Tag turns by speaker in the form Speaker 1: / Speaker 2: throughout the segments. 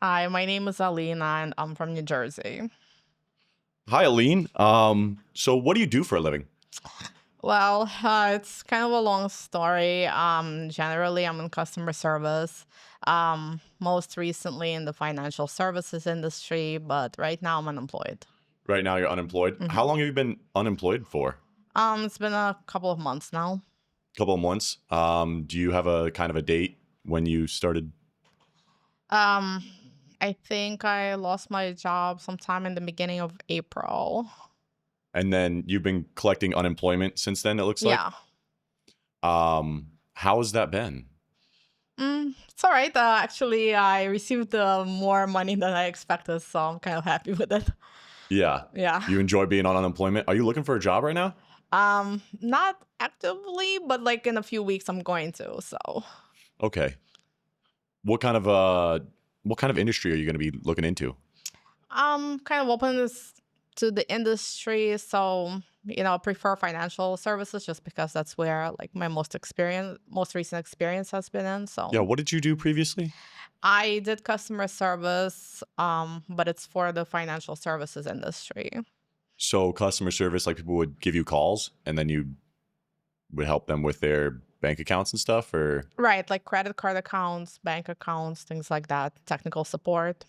Speaker 1: Hi, my name is Alina and I'm from New Jersey.
Speaker 2: Hi, Aline. So what do you do for a living?
Speaker 1: Well, it's kind of a long story. Generally, I'm in customer service. Most recently in the financial services industry, but right now I'm unemployed.
Speaker 2: Right now you're unemployed. How
Speaker 1: hmm
Speaker 2: long have you been unemployed for?
Speaker 1: It's been a couple of months now.
Speaker 2: A couple of months. Do you have a kind of a date when you started?
Speaker 1: Um, I think I lost my job sometime in the beginning of April.
Speaker 2: And then you've been collecting unemployment since then, it looks like.
Speaker 1: Yeah.
Speaker 2: How has that been?
Speaker 1: It's all right. Actually, I received more money than I expected, so I'm kind of happy with it.
Speaker 2: Yeah.
Speaker 1: Yeah.
Speaker 2: You enjoy being on unemployment? Are you looking for a job right now?
Speaker 1: Not actively, but like in a few weeks I'm going to. So,
Speaker 2: Okay. What kind of uh what kind of industry are you going to be looking into?
Speaker 1: kind of open this to the industry. So, prefer financial services just because that's where like my most recent experience has been in.
Speaker 2: Yeah,
Speaker 1: So,
Speaker 2: what did you do previously?
Speaker 1: I did customer service, but it's for the financial services industry.
Speaker 2: So customer service, like people would give you calls and then you would help them with their bank accounts and stuff, or
Speaker 1: Right, like credit card accounts, bank accounts, things like that, technical support.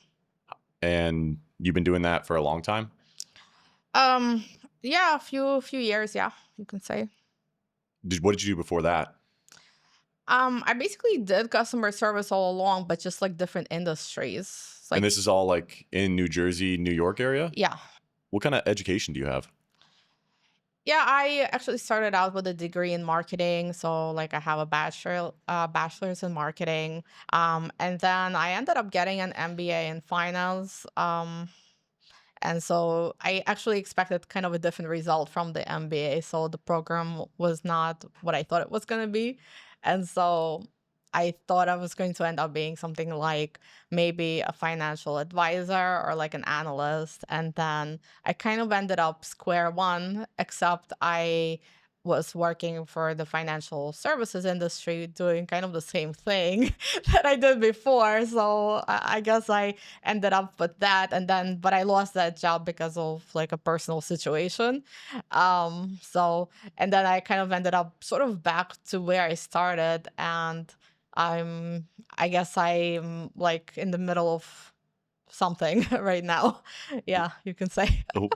Speaker 2: and you've been doing that for a long time?
Speaker 1: Um, yeah, a few years, yeah, you can say.
Speaker 2: What did you do before that?
Speaker 1: I basically did customer service all along, but just like different industries. It's
Speaker 2: And
Speaker 1: like,
Speaker 2: this is all like in New Jersey, New York area?
Speaker 1: yeah.
Speaker 2: What kind of education do you have?
Speaker 1: Yeah, I actually started out with a degree in marketing, so like I have a bachelor's in marketing, and then I ended up getting an MBA in finance, and so I actually expected kind of a different result from the MBA. So the program was not what I thought it was going to be. And so I thought I was going to end up being something like maybe a financial advisor or like an analyst. And then I kind of ended up square one, except I was working for the financial services industry doing kind of the same thing that I did before. So I guess I ended up with that, and then but I lost that job because of like a personal situation. So and then I kind of ended up sort of back to where I started, and I guess I'm like in the middle of something right now. Yeah, you can say.
Speaker 2: Oh,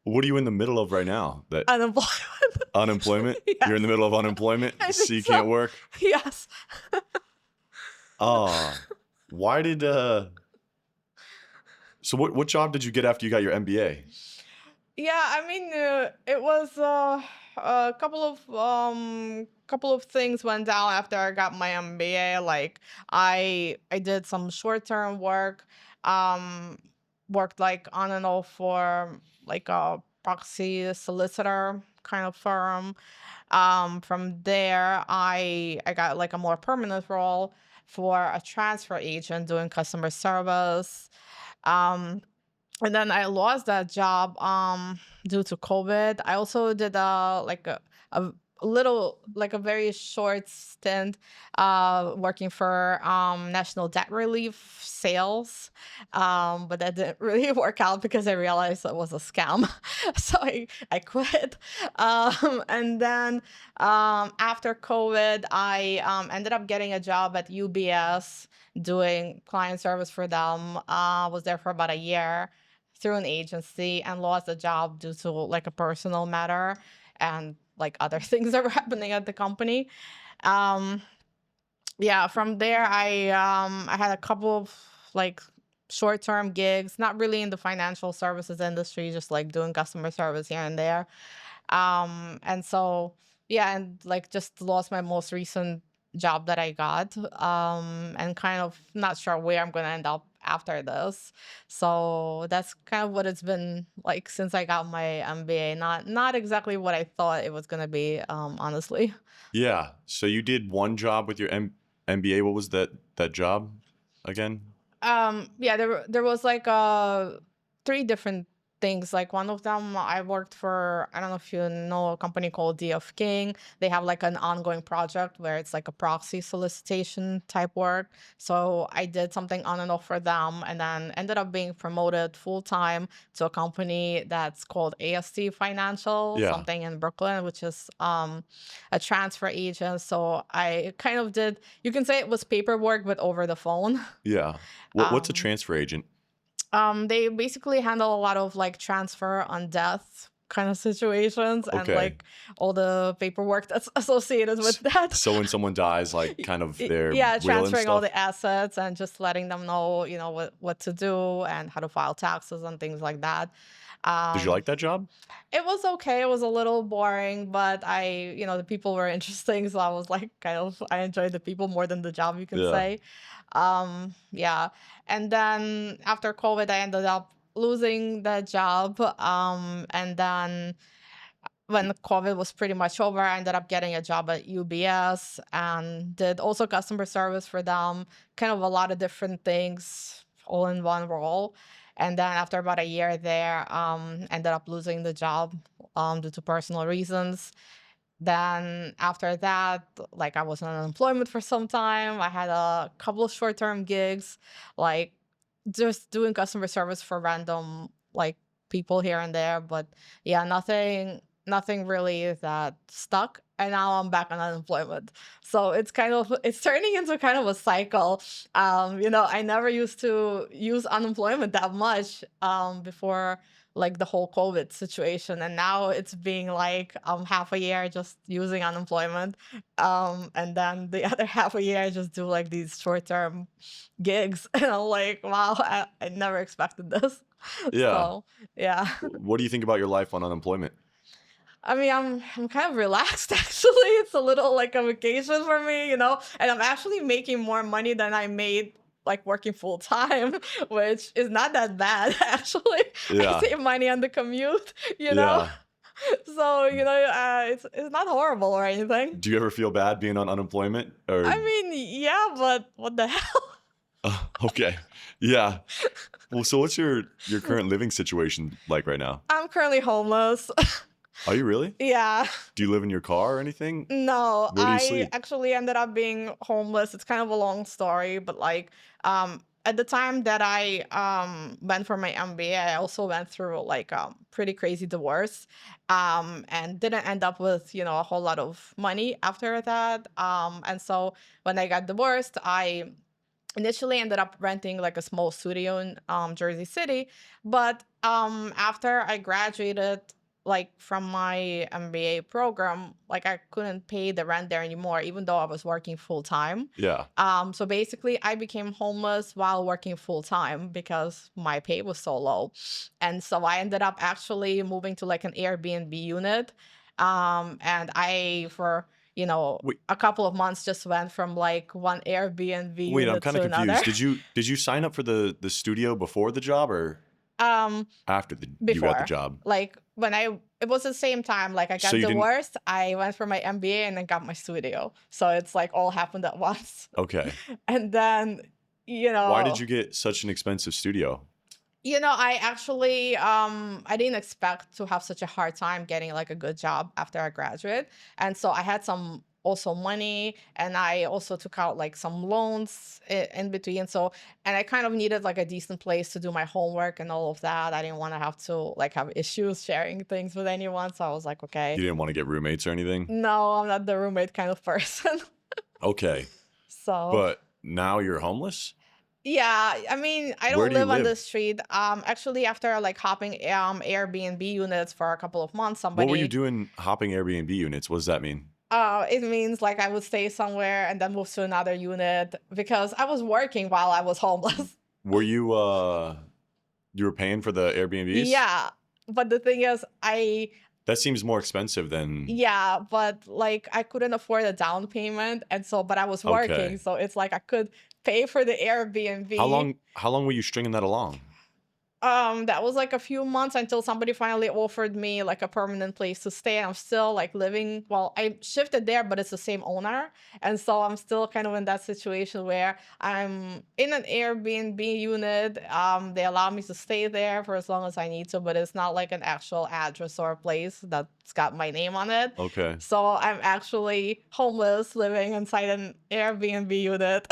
Speaker 2: what are you in the middle of right now? That
Speaker 1: Unemployment.
Speaker 2: unemployment? You're in
Speaker 1: Yes,
Speaker 2: the middle of unemployment,
Speaker 1: I
Speaker 2: so
Speaker 1: think
Speaker 2: you
Speaker 1: so.
Speaker 2: can't work?
Speaker 1: Yes.
Speaker 2: Ah, why did so what job did you get after you got your MBA?
Speaker 1: Yeah, I mean, it was a couple of things went down after I got my MBA. Like I did some short term work, um, worked like on and off for like a proxy solicitor kind of firm. From there, I got like a more permanent role for a transfer agent doing customer service. Um, and then I lost that job due to COVID. I also did a little like a very short stint working for national debt relief sales, but that didn't really work out because I realized it was a scam. So I quit. And then after COVID, I ended up getting a job at UBS doing client service for them. Was there for about a year through an agency and lost the job due to like a personal matter and like other things that were happening at the company. Um, yeah, from there I had a couple of like short-term gigs, not really in the financial services industry, just like doing customer service here and there. And so yeah, and like just lost my most recent job that I got, and kind of not sure where I'm gonna end up after this. So that's kind of what it's been like since I got my MBA. Not exactly what I thought it was gonna be, honestly.
Speaker 2: Yeah, so you did one job with your MBA. What was that job again?
Speaker 1: Yeah, there was like three different things. Like one of them, I worked for, I don't know if you know a company called DF King. They have like an ongoing project where it's like a proxy solicitation type work. So I did something on and off for them and then ended up being promoted full time to a company that's called AST Financial,
Speaker 2: Yeah.
Speaker 1: something in Brooklyn, which is a transfer agent. So I kind of did, you can say it was paperwork, but over the phone.
Speaker 2: Yeah. What's a
Speaker 1: Um,
Speaker 2: transfer agent?
Speaker 1: they basically handle a lot of like transfer on death kind of situations and
Speaker 2: Okay.
Speaker 1: like all the paperwork that's associated with
Speaker 2: S-
Speaker 1: that.
Speaker 2: So when someone dies, like kind of their
Speaker 1: Yeah,
Speaker 2: will and
Speaker 1: transferring all
Speaker 2: stuff.
Speaker 1: the assets and just letting them know, what to do and how to file taxes and things like that.
Speaker 2: Did you
Speaker 1: Um,
Speaker 2: like that job?
Speaker 1: it was okay. It was a little boring, but the people were interesting, so I was like, I enjoyed the people more than the job, you can
Speaker 2: Yeah.
Speaker 1: say. Yeah. And then after COVID, I ended up losing the job. And then when COVID was pretty much over, I ended up getting a job at UBS and did also customer service for them, kind of a lot of different things all in one role. And then after about a year there, ended up losing the job due to personal reasons. Then after that, like I was on unemployment for some time. I had a couple of short-term gigs, like just doing customer service for random like people here and there. But yeah, nothing really that stuck. And now I'm back on unemployment. So it's turning into kind of a cycle. I never used to use unemployment that much before like the whole COVID situation. And now it's being like half a year just using unemployment. And then the other half a year I just do like these short term gigs. And I'm like, wow, I never expected this.
Speaker 2: Yeah.
Speaker 1: So yeah.
Speaker 2: What do you think about your life on unemployment?
Speaker 1: I mean, I'm kind of relaxed actually. It's a little like a vacation for me, and I'm actually making more money than I made like working full time, which is not that bad actually. I
Speaker 2: Yeah.
Speaker 1: save money on the commute, you know.
Speaker 2: Yeah.
Speaker 1: So it's not horrible or anything.
Speaker 2: Do you ever feel bad being on unemployment or
Speaker 1: I mean, yeah, but what the hell?
Speaker 2: okay. Yeah. Well, so what's your current living situation like right now?
Speaker 1: I'm currently homeless.
Speaker 2: Are you really?
Speaker 1: Yeah.
Speaker 2: Do you live in your car or anything?
Speaker 1: No,
Speaker 2: Where do you
Speaker 1: I
Speaker 2: sleep?
Speaker 1: actually ended up being homeless. It's kind of a long story, but like at the time that I went for my MBA, I also went through like pretty crazy divorce and didn't end up with, a whole lot of money after that. And so when I got divorced, I initially ended up renting like a small studio in Jersey City, but after I graduated like from my MBA program, like I couldn't pay the rent there anymore, even though I was working full time.
Speaker 2: Yeah.
Speaker 1: So basically, I became homeless while working full time because my pay was so low, and so I ended up actually moving to like an Airbnb unit, and I for
Speaker 2: Wait,
Speaker 1: a couple of months just went from like one Airbnb
Speaker 2: I'm
Speaker 1: unit
Speaker 2: kind of
Speaker 1: to another.
Speaker 2: confused. Did you sign up for the studio before the job or
Speaker 1: um
Speaker 2: after you got the
Speaker 1: Before,
Speaker 2: job?
Speaker 1: like it was the same time, like I
Speaker 2: So
Speaker 1: got
Speaker 2: you didn't
Speaker 1: divorced, I went for my MBA and then got my studio, so it's like all happened at once.
Speaker 2: okay.
Speaker 1: And then you
Speaker 2: Why did
Speaker 1: know
Speaker 2: you get such an expensive studio?
Speaker 1: I actually I didn't expect to have such a hard time getting like a good job after I graduated. And so I had some also money and I also took out like some loans in between. So and I kind of needed like a decent place to do my homework and all of that. I didn't want to have to like have issues sharing things with anyone. So I was like, okay,
Speaker 2: You didn't want to get roommates or anything?
Speaker 1: no, I'm not the roommate kind of person.
Speaker 2: Okay.
Speaker 1: So
Speaker 2: But now you're homeless?
Speaker 1: yeah, I mean, I
Speaker 2: Where
Speaker 1: don't
Speaker 2: do you
Speaker 1: live on the
Speaker 2: live?
Speaker 1: street. Actually, after like hopping Airbnb units for a couple of months,
Speaker 2: What were you
Speaker 1: somebody
Speaker 2: doing hopping Airbnb units? What does that mean?
Speaker 1: it means like I would stay somewhere and then move to another unit because I was working while I was homeless.
Speaker 2: Were you were paying for the Airbnbs?
Speaker 1: Yeah, but the thing is,
Speaker 2: That seems more expensive than
Speaker 1: yeah, but like I couldn't afford a down payment, and so but I was working,
Speaker 2: okay.
Speaker 1: so it's like I could pay for the
Speaker 2: How
Speaker 1: Airbnb.
Speaker 2: long how long were you stringing that along?
Speaker 1: That was like a few months until somebody finally offered me like a permanent place to stay. And I'm still like living, well, I shifted there, but it's the same owner. And so I'm still kind of in that situation where I'm in an Airbnb unit. They allow me to stay there for as long as I need to, but it's not like an actual address or a place that's got my name on it.
Speaker 2: Okay.
Speaker 1: So I'm actually homeless living inside an Airbnb unit.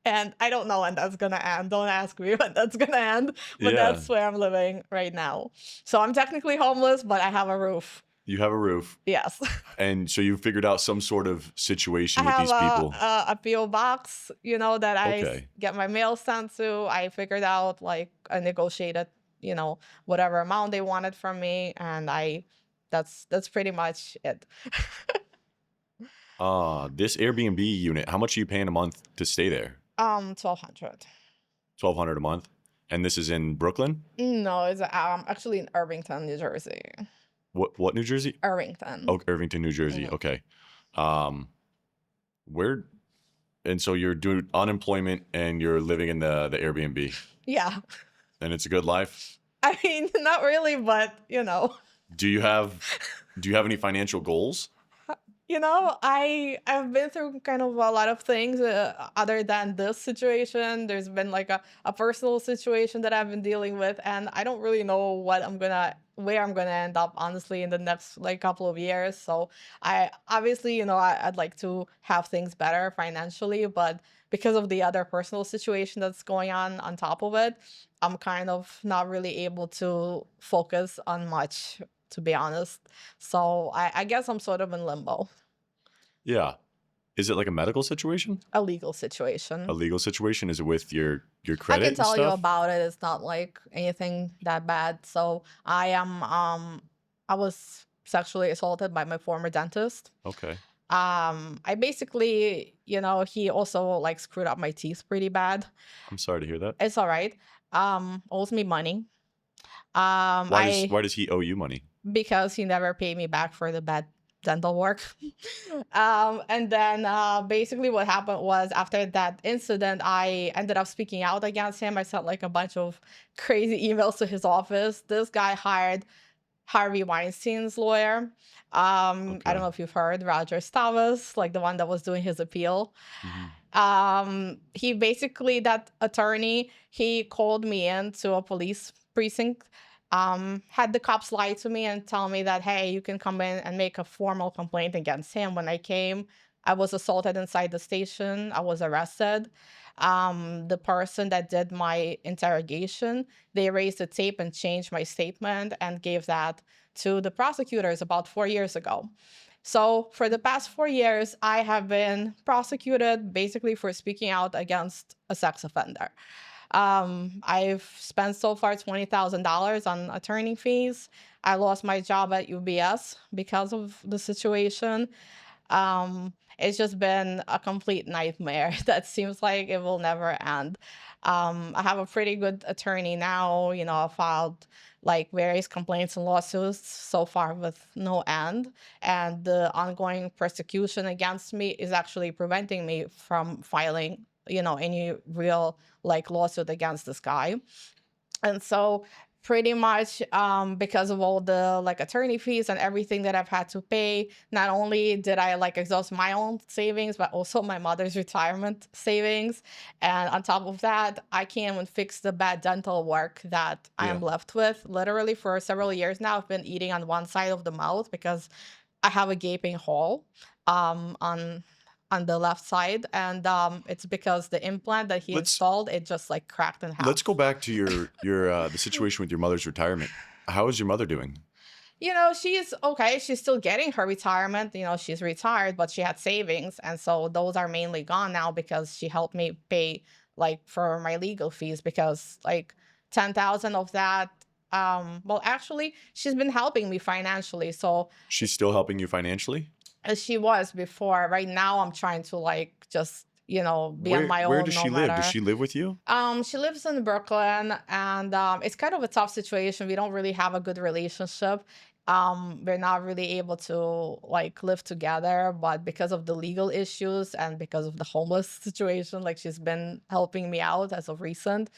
Speaker 1: And I don't know when that's gonna end. Don't ask me when that's gonna end, but
Speaker 2: Yeah.
Speaker 1: that's where I'm living right now. So I'm technically homeless, but I have a roof.
Speaker 2: You have a roof.
Speaker 1: Yes.
Speaker 2: And so you figured out some sort of
Speaker 1: I
Speaker 2: situation with
Speaker 1: have
Speaker 2: these people.
Speaker 1: a PO box, that
Speaker 2: Okay.
Speaker 1: get my mail sent to. I figured out like I negotiated, whatever amount they wanted from me, and that's pretty much it.
Speaker 2: This Airbnb unit, how much are you paying a month to stay there?
Speaker 1: 1,200.
Speaker 2: 1,200 a month. And this is in Brooklyn?
Speaker 1: No, it's actually in Irvington, New Jersey.
Speaker 2: What New Jersey?
Speaker 1: Irvington.
Speaker 2: Oh, Irvington, New Jersey.
Speaker 1: Mhm.
Speaker 2: Okay. Where and so you're doing unemployment and you're living in the Airbnb
Speaker 1: Yeah.
Speaker 2: and it's a good life?
Speaker 1: I mean, not really, but
Speaker 2: Do you have any financial goals?
Speaker 1: I've been through kind of a lot of things other than this situation. There's been like a personal situation that I've been dealing with, and I don't really know where I'm gonna end up, honestly, in the next like couple of years. So I obviously, I'd like to have things better financially, but because of the other personal situation that's going on top of it, I'm kind of not really able to focus on much, to be honest. So I guess I'm sort of in limbo.
Speaker 2: Yeah. Is it like a medical situation?
Speaker 1: A legal
Speaker 2: A
Speaker 1: situation.
Speaker 2: legal situation? Is it with your
Speaker 1: I
Speaker 2: credit
Speaker 1: can
Speaker 2: and
Speaker 1: tell you
Speaker 2: stuff?
Speaker 1: about it. It's not like anything that bad. So I was sexually assaulted by my former dentist.
Speaker 2: Okay.
Speaker 1: I basically, he also like screwed up my teeth pretty bad.
Speaker 2: I'm sorry to hear that.
Speaker 1: It's all right. Owes me money. I
Speaker 2: Why does he owe you money?
Speaker 1: Because he never paid me back for the bad dental work. And then basically what happened was after that incident, I ended up speaking out against him. I sent like a bunch of crazy emails to his office. This guy hired Harvey Weinstein's lawyer. I don't
Speaker 2: Okay.
Speaker 1: know if you've heard Roger Stavas, like the one that was doing his appeal.
Speaker 2: Mhm.
Speaker 1: He basically, that attorney, he called me into a police precinct, had the cops lie to me and tell me that, hey, you can come in and make a formal complaint against him. When I came, I was assaulted inside the station. I was arrested. The person that did my interrogation, they raised the tape and changed my statement and gave that to the prosecutors about 4 years ago. So for the past 4 years, I have been prosecuted basically for speaking out against a sex offender. I've spent so far $20,000 on attorney fees. I lost my job at UBS because of the situation. It's just been a complete nightmare that seems like it will never end. I have a pretty good attorney now. I filed like various complaints and lawsuits so far with no end. And the ongoing persecution against me is actually preventing me from filing, any real like lawsuit against this guy. And so pretty much because of all the like attorney fees and everything that I've had to pay, not only did I like exhaust my own savings, but also my mother's retirement savings. And on top of that, I can't even fix the bad dental work that I
Speaker 2: Yeah.
Speaker 1: am left with. Literally for several years now, I've been eating on one side of the mouth because I have a gaping hole on the left side, and it's because the implant that he
Speaker 2: Let's
Speaker 1: installed, it just like cracked in
Speaker 2: let's go
Speaker 1: half.
Speaker 2: back to your the situation with your mother's retirement. How is your mother doing?
Speaker 1: She's okay. She's still getting her retirement. She's retired, but she had savings. And so those are mainly gone now because she helped me pay like for my legal fees because like 10,000 of that. Well, actually, she's been helping me financially. So
Speaker 2: She's still helping you financially?
Speaker 1: as she was before, right now I'm trying to like just, be on my
Speaker 2: Where
Speaker 1: own
Speaker 2: does
Speaker 1: no
Speaker 2: she live? Does
Speaker 1: matter.
Speaker 2: she live with you?
Speaker 1: She lives in Brooklyn, and it's kind of a tough situation. We don't really have a good relationship. we're not really able to like live together, but because of the legal issues and because of the homeless situation, like she's been helping me out as of recent.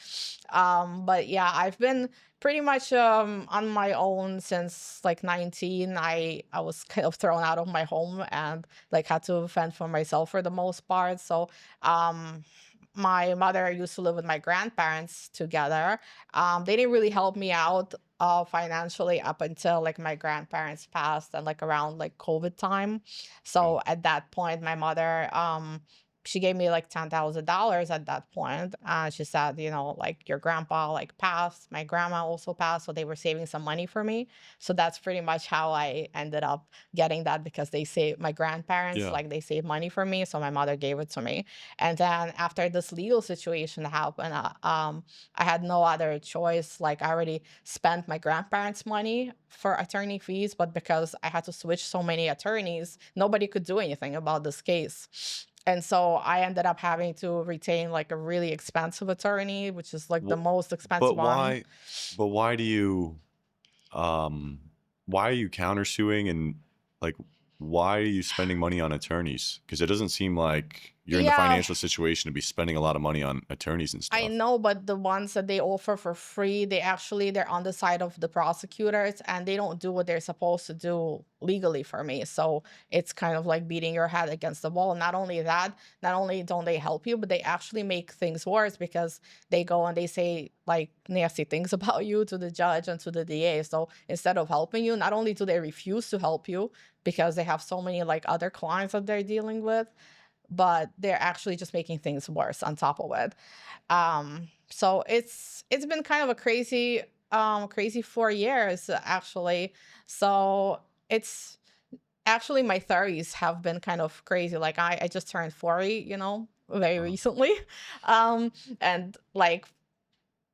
Speaker 1: But yeah, I've been pretty much on my own since like 19. I was kind of thrown out of my home and like had to fend for myself for the most part. So um my mother used to live with my grandparents together. They didn't really help me out financially up until like my grandparents passed and like around like COVID time.
Speaker 2: Okay.
Speaker 1: So at that point, my mother she gave me like $10,000 at that point. She said, you know, like your grandpa like passed, my grandma also passed, so they were saving some money for me. So that's pretty much how I ended up getting that, because they saved my grandparents,
Speaker 2: Yeah.
Speaker 1: like they saved money for me, so my mother gave it to me. And then after this legal situation happened, I had no other choice. Like I already spent my grandparents' money for attorney fees, but because I had to switch so many attorneys, nobody could do anything about this case. And so I ended up having to retain like a really expensive attorney, which is like the
Speaker 2: Wh-
Speaker 1: most
Speaker 2: But
Speaker 1: expensive one.
Speaker 2: why? But why do you? Um, why are you countersuing and like why are you spending money on attorneys? Because it doesn't seem like you're in the
Speaker 1: Yeah,
Speaker 2: financial situation to be spending a lot of money on attorneys and
Speaker 1: I
Speaker 2: stuff.
Speaker 1: know, but the ones that they offer for free, they're on the side of the prosecutors and they don't do what they're supposed to do legally for me. So it's kind of like beating your head against the wall. Not only that, not only don't they help you, but they actually make things worse because they go and they say like nasty things about you to the judge and to the DA. So instead of helping you, not only do they refuse to help you because they have so many like other clients that they're dealing with, but they're actually just making things worse on top of it. So it's been kind of a crazy 4 years actually. So it's actually my 30s have been kind of crazy. Like I just turned 40, you know, very
Speaker 2: Uh,
Speaker 1: recently. Um and like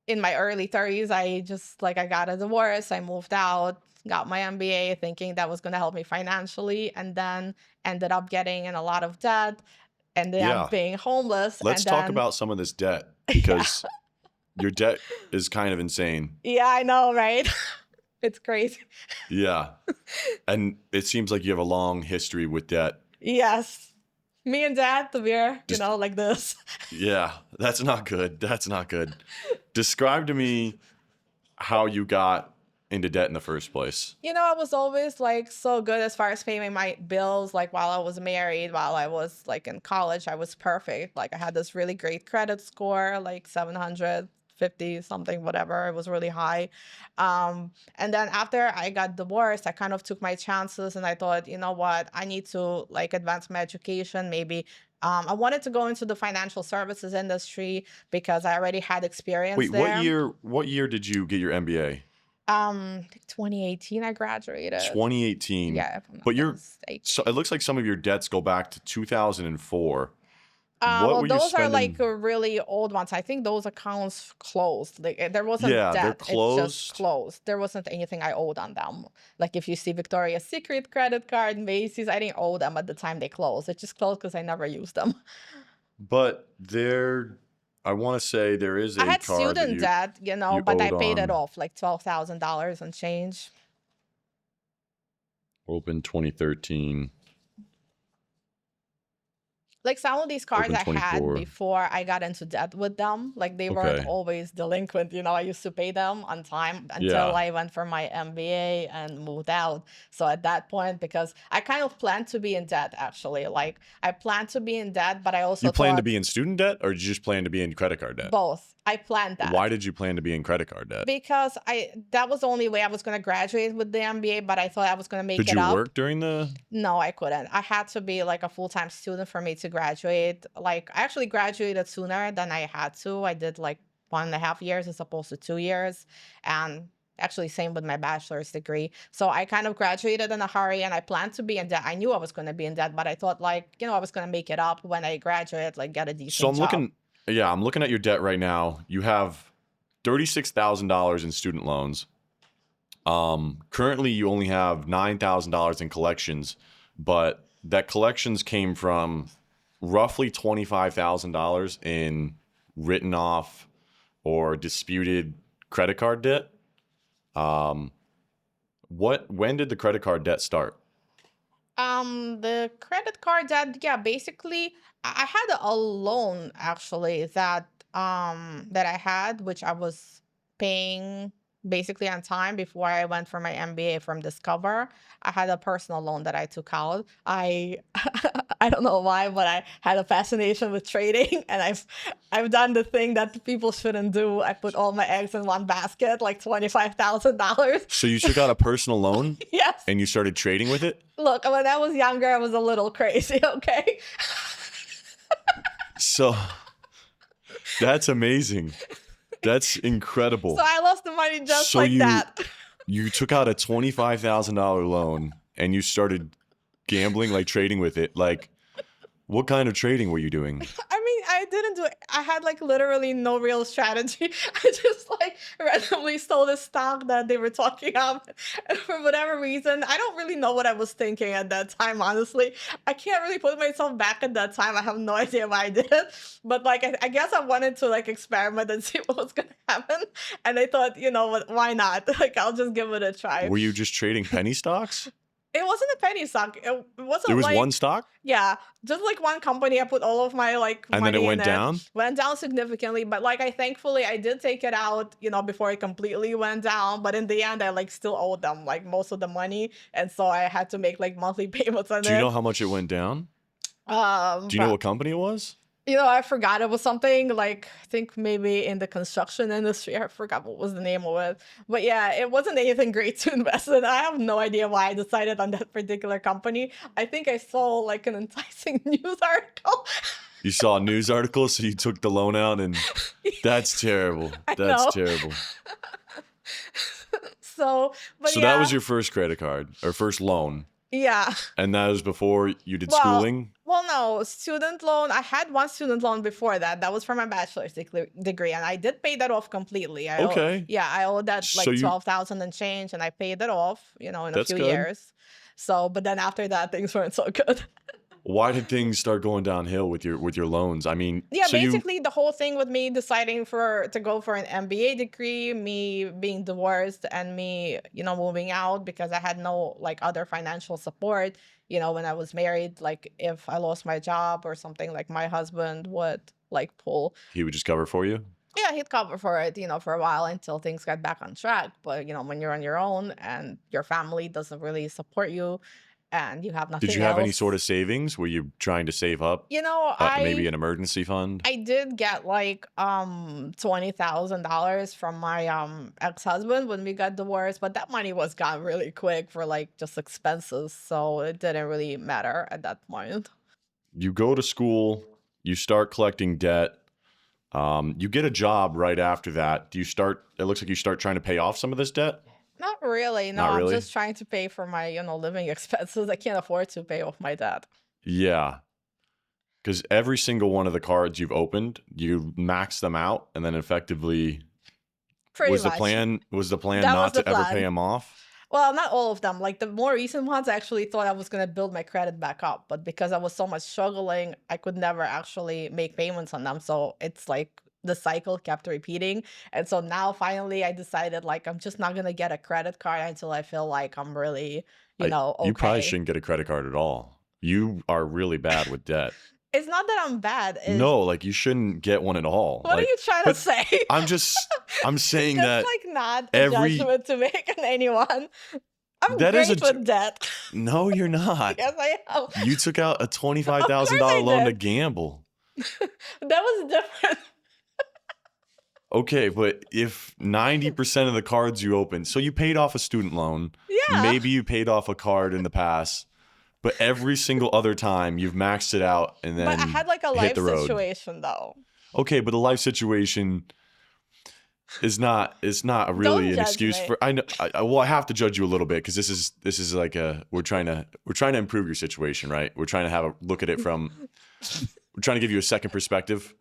Speaker 1: in my early 30s, I just like I got a divorce, I moved out, got my MBA thinking that was going to help me financially, and then ended up getting in a lot of debt, ended up
Speaker 2: yeah.
Speaker 1: being homeless,
Speaker 2: Let's
Speaker 1: and
Speaker 2: talk
Speaker 1: then
Speaker 2: about some of this debt
Speaker 1: yeah.
Speaker 2: because your debt is kind of insane.
Speaker 1: Yeah, I know, right? It's crazy.
Speaker 2: Yeah. And it seems like you have a long history with debt.
Speaker 1: Yes. Me and dad, we're, you
Speaker 2: Just
Speaker 1: know, like this.
Speaker 2: yeah, that's not good. That's not good. Describe to me how you got into debt in the first place.
Speaker 1: You know, I was always like so good as far as paying my bills. Like while I was married, while I was like in college, I was perfect. Like I had this really great credit score, like 750 something, whatever. It was really high. And then after I got divorced, I kind of took my chances and I thought, you know what, I need to like advance my education. Maybe I wanted to go into the financial services industry because I already had experience
Speaker 2: Wait, what
Speaker 1: there.
Speaker 2: year what year did you get your MBA?
Speaker 1: I think 2018 I graduated.
Speaker 2: 2018.
Speaker 1: Yeah, if I'm not
Speaker 2: But you're
Speaker 1: mistaken.
Speaker 2: so it looks like some of your debts go back to 2004. What
Speaker 1: Well,
Speaker 2: were you
Speaker 1: those are like
Speaker 2: spending?
Speaker 1: really old ones. I think those accounts closed. Like there wasn't
Speaker 2: Yeah, they're
Speaker 1: debt; it's just
Speaker 2: closed.
Speaker 1: closed. There wasn't anything I owed on them. Like if you see Victoria's Secret credit card, Macy's, I didn't owe them at the time they closed. It just closed because I never used them.
Speaker 2: But there I want to say there is
Speaker 1: I
Speaker 2: a
Speaker 1: had
Speaker 2: card that
Speaker 1: student debt, you know,
Speaker 2: you
Speaker 1: but I
Speaker 2: owed
Speaker 1: paid it
Speaker 2: on
Speaker 1: off like $12,000 and change.
Speaker 2: open 2013,
Speaker 1: Like some of these cards
Speaker 2: open
Speaker 1: I had
Speaker 2: 24.
Speaker 1: before I got into debt with them, like they weren't
Speaker 2: Okay.
Speaker 1: always delinquent. You know, I used to pay them on time until
Speaker 2: Yeah.
Speaker 1: I went for my MBA and moved out. So at that point, because I kind of planned to be in debt actually, like I planned to be in debt, but I
Speaker 2: You
Speaker 1: also
Speaker 2: plan to
Speaker 1: thought
Speaker 2: be in student debt or did you just plan to be in credit card debt?
Speaker 1: both. I planned
Speaker 2: Why
Speaker 1: that
Speaker 2: did you plan to be in credit card debt?
Speaker 1: because I that was the only way I was going to graduate with the MBA, but I thought I was going to make
Speaker 2: Could
Speaker 1: it
Speaker 2: you
Speaker 1: up.
Speaker 2: work during the
Speaker 1: No, I couldn't. I had to be like a full-time student for me to graduate. Like I actually graduated sooner than I had to. I did like 1.5 years as opposed to 2 years. And actually same with my bachelor's degree. So I kind of graduated in a hurry and I planned to be in debt. I knew I was going to be in debt, but I thought like, you know, I was going to make it up when I graduate, like get a
Speaker 2: So
Speaker 1: decent
Speaker 2: I'm
Speaker 1: job.
Speaker 2: looking yeah, I'm looking at your debt right now. You have $36,000 in student loans. Currently you only have $9,000 in collections, but that collections came from roughly $25,000 in written off or disputed credit card debt. Um, When did the credit card debt start?
Speaker 1: The credit card that, yeah, basically I had a loan actually that I had, which I was paying basically on time before I went for my MBA from Discover. I had a personal loan that I took out. I I don't know why, but I had a fascination with trading, and I've done the thing that people shouldn't do. I put all my eggs in one basket, like $25,000.
Speaker 2: So you took out a personal loan
Speaker 1: Yes.
Speaker 2: and you started trading with it?
Speaker 1: Look, when I was younger, I was a little crazy, okay?
Speaker 2: So that's amazing. That's
Speaker 1: So
Speaker 2: incredible.
Speaker 1: I lost the money just
Speaker 2: So
Speaker 1: like
Speaker 2: you
Speaker 1: that.
Speaker 2: you took out a $25,000 loan and you started gambling, like trading with it. Like, what kind of trading were you doing?
Speaker 1: I mean, I didn't do it. I had like literally no real strategy. I just like randomly stole the stock that they were talking about. And for whatever reason, I don't really know what I was thinking at that time, honestly. I can't really put myself back at that time. I have no idea why I did it. But like, I guess I wanted to like experiment and see what was going to happen. And I thought, you know what, why not? Like, I'll just give it a try.
Speaker 2: Were you just trading penny stocks?
Speaker 1: It wasn't a penny stock. It
Speaker 2: There
Speaker 1: wasn't
Speaker 2: was
Speaker 1: like,
Speaker 2: one stock
Speaker 1: yeah, just like one company. I put all of my like
Speaker 2: and then it
Speaker 1: money in
Speaker 2: went
Speaker 1: it.
Speaker 2: down?
Speaker 1: Went down significantly, but like thankfully I did take it out, you know, before it completely went down. But in the end, I like still owed them like most of the money, and so I had to make like monthly payments on
Speaker 2: Do you know
Speaker 1: it.
Speaker 2: how much it went down? Do you know
Speaker 1: But
Speaker 2: what company it was?
Speaker 1: you know, I forgot. It was something like, I think maybe in the construction industry. I forgot what was the name of it. But yeah, it wasn't anything great to invest in. I have no idea why I decided on that particular company. I think I saw like an enticing news article.
Speaker 2: You saw a news article, so you took the loan out, and that's terrible.
Speaker 1: I
Speaker 2: That's
Speaker 1: know.
Speaker 2: terrible.
Speaker 1: So, but
Speaker 2: So
Speaker 1: yeah,
Speaker 2: that was your first credit card or first loan,
Speaker 1: yeah.
Speaker 2: and that was before you did
Speaker 1: Well,
Speaker 2: schooling?
Speaker 1: well, no, student loan. I had one student loan before that. That was for my bachelor's degree, and I did pay that off completely.
Speaker 2: Okay.
Speaker 1: Yeah, I owed that
Speaker 2: So
Speaker 1: like
Speaker 2: you
Speaker 1: 12,000 and change, and I paid it off, you know, in a
Speaker 2: that's
Speaker 1: few
Speaker 2: good.
Speaker 1: years. So, but then after that, things weren't so good.
Speaker 2: Why did things start going downhill with your loans? I mean,
Speaker 1: Yeah,
Speaker 2: so you
Speaker 1: basically the whole thing with me deciding to go for an MBA degree, me being divorced, and me, you know, moving out because I had no like other financial support. You know, when I was married, like if I lost my job or something, like my husband would like pull.
Speaker 2: he would just cover for you?
Speaker 1: Yeah, he'd cover for it, you know, for a while until things got back on track. But you know, when you're on your own and your family doesn't really support you, and you have
Speaker 2: Did
Speaker 1: nothing
Speaker 2: you have any sort
Speaker 1: else.
Speaker 2: of savings? Were you trying to save up
Speaker 1: You know,
Speaker 2: maybe an emergency fund?
Speaker 1: I did get like $20,000 from my ex-husband when we got divorced, but that money was gone really quick for like just expenses, so it didn't really matter at that point.
Speaker 2: You go to school, you start collecting debt. You get a job right after that. Do you start? It looks like you start trying to pay off some of this debt.
Speaker 1: Not really, no.
Speaker 2: Not
Speaker 1: I'm
Speaker 2: really.
Speaker 1: just trying to pay for my, you know, living expenses. I can't afford to pay off my debt.
Speaker 2: Yeah, because every single one of the cards you've opened, you max them out, and then effectively
Speaker 1: Pretty
Speaker 2: was the
Speaker 1: much.
Speaker 2: plan
Speaker 1: That
Speaker 2: not
Speaker 1: was the
Speaker 2: to ever pay
Speaker 1: plan.
Speaker 2: them off?
Speaker 1: Well, not all of them. Like the more recent ones, I actually thought I was gonna build my credit back up, but because I was so much struggling, I could never actually make payments on them. So it's like the cycle kept repeating. And so now finally I decided like I'm just not gonna get a credit card until I feel like I'm really, you know,
Speaker 2: You probably
Speaker 1: okay.
Speaker 2: shouldn't get a credit card at all. You are really bad with debt.
Speaker 1: It's not that I'm bad. It's
Speaker 2: No, like you shouldn't get one at all.
Speaker 1: what are
Speaker 2: Like,
Speaker 1: you trying to
Speaker 2: but
Speaker 1: say?
Speaker 2: I'm saying
Speaker 1: That's
Speaker 2: that
Speaker 1: like not a
Speaker 2: every
Speaker 1: judgment to make on anyone. I'm
Speaker 2: that is a
Speaker 1: great with debt.
Speaker 2: no, you're not.
Speaker 1: Yes, I am.
Speaker 2: You took out a
Speaker 1: Of
Speaker 2: $25,000
Speaker 1: course I
Speaker 2: loan to
Speaker 1: did.
Speaker 2: gamble.
Speaker 1: That was different.
Speaker 2: Okay, but if 90% of the cards you opened, so you paid off a student loan,
Speaker 1: Yeah.
Speaker 2: maybe you paid off a card in the past, but every single other time you've maxed it out and
Speaker 1: But I
Speaker 2: then
Speaker 1: had like a
Speaker 2: hit
Speaker 1: life
Speaker 2: the road.
Speaker 1: situation though.
Speaker 2: Okay, but the life situation is not really
Speaker 1: Don't
Speaker 2: an
Speaker 1: judge
Speaker 2: excuse
Speaker 1: me.
Speaker 2: for well, I have to judge you a little bit because this is like we're trying to improve your situation, right? We're trying to have a look at it from we're trying to give you a second perspective.